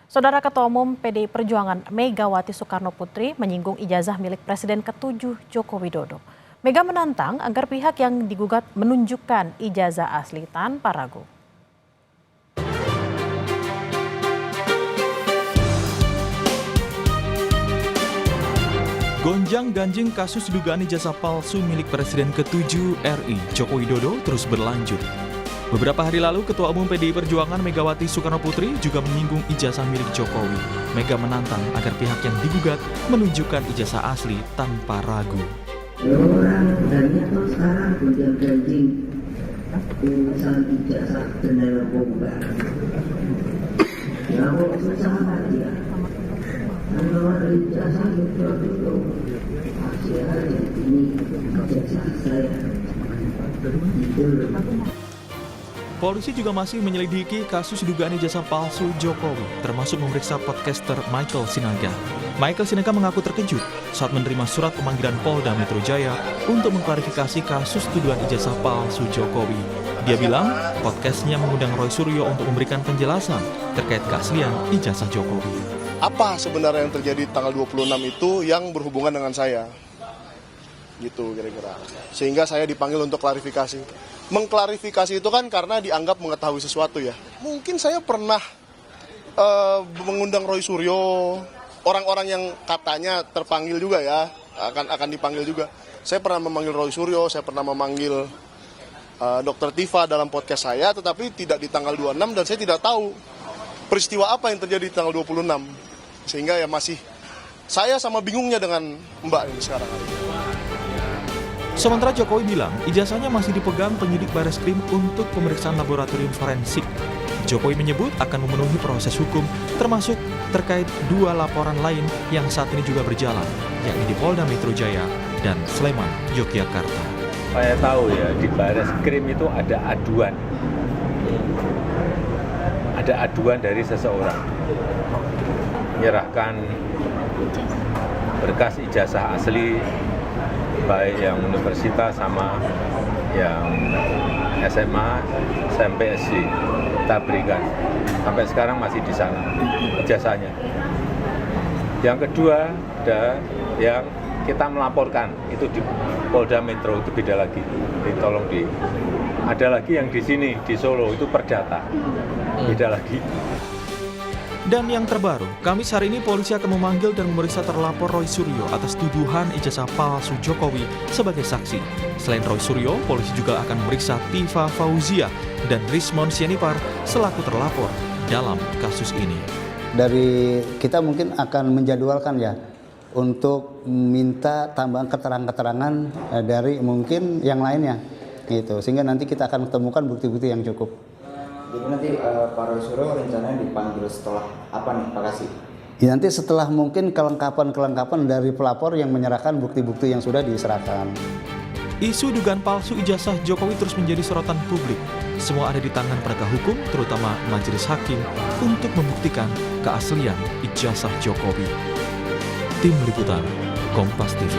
Saudara Ketua Umum PDI Perjuangan Megawati Soekarnoputri menyinggung ijazah milik Presiden ke-7 Joko Widodo. Mega menantang agar pihak yang digugat menunjukkan ijazah asli tanpa ragu. Gonjang-ganjing kasus dugaan ijazah palsu milik Presiden ke-7 RI Joko Widodo terus berlanjut. Beberapa hari lalu, Ketua Umum PDI Perjuangan Megawati Soekarnoputri juga menyinggung ijazah milik Jokowi. Mega menantang agar pihak yang digugat menunjukkan ijazah asli tanpa ragu. Orang banyak tuh sekarang gonjang-ganjing urusan ijazah dan narkoba. Ya kok susah aja. Kalau ada ijazah itu masih ada ini ijazah saya. Polisi juga masih menyelidiki kasus dugaan ijazah palsu Jokowi, termasuk memeriksa podcaster Michael Sinaga. Michael Sinaga mengaku terkejut saat menerima surat pemanggilan Polda Metro Jaya untuk mengklarifikasi kasus tuduhan ijazah palsu Jokowi. Dia bilang podcastnya mengundang Roy Suryo untuk memberikan penjelasan terkait keaslian ijazah Jokowi. Apa sebenarnya yang terjadi tanggal 26 itu yang berhubungan dengan saya? Gitu kira-kira. Sehingga saya dipanggil untuk klarifikasi. Mengklarifikasi itu kan karena dianggap mengetahui sesuatu ya. Mungkin saya pernah mengundang Roy Suryo, orang-orang yang katanya terpanggil juga ya, akan dipanggil juga. Saya pernah memanggil Roy Suryo, saya pernah memanggil Dr. Tifa dalam podcast saya, tetapi tidak di tanggal 26 dan saya tidak tahu peristiwa apa yang terjadi di tanggal 26. Sehingga ya masih saya sama bingungnya dengan Mbak ini sekarang hari ini. Sementara Jokowi bilang ijazahnya masih dipegang penyidik Bareskrim untuk pemeriksaan laboratorium forensik. Jokowi menyebut akan memenuhi proses hukum termasuk terkait 2 laporan lain yang saat ini juga berjalan, yakni di Polda Metro Jaya dan Sleman, Yogyakarta. Saya tahu ya di Bareskrim itu ada aduan. Ada aduan dari seseorang menyerahkan berkas ijazah asli baik yang universitas sama yang SMA, SMP, SD kita berikan. Sampai sekarang masih di sana ijazahnya. Yang kedua ada yang kita melaporkan itu di Polda Metro, itu beda lagi. Tolong ada lagi yang di sini di Solo itu Perdata, beda lagi. Dan yang terbaru, Kamis hari ini polisi akan memanggil dan memeriksa terlapor Roy Suryo atas tuduhan ijazah palsu Jokowi sebagai saksi. Selain Roy Suryo, polisi juga akan memeriksa Tifa Fauzia dan Rismon Sianipar selaku terlapor dalam kasus ini. Dari kita mungkin akan menjadwalkan ya untuk minta tambahan keterangan-keterangan dari mungkin yang lainnya gitu, sehingga nanti kita akan menemukan bukti-bukti yang cukup. Jadi nanti Pak Roy Suryo rencananya dipanggil setelah apa nih Pak Kasih? Ya, nanti setelah mungkin kelengkapan dari pelapor yang menyerahkan bukti-bukti yang sudah diserahkan. Isu dugaan palsu ijazah Jokowi terus menjadi sorotan publik. Semua ada di tangan penegak hukum, terutama majelis hakim, untuk membuktikan keaslian ijazah Jokowi. Tim Liputan, Kompas TV.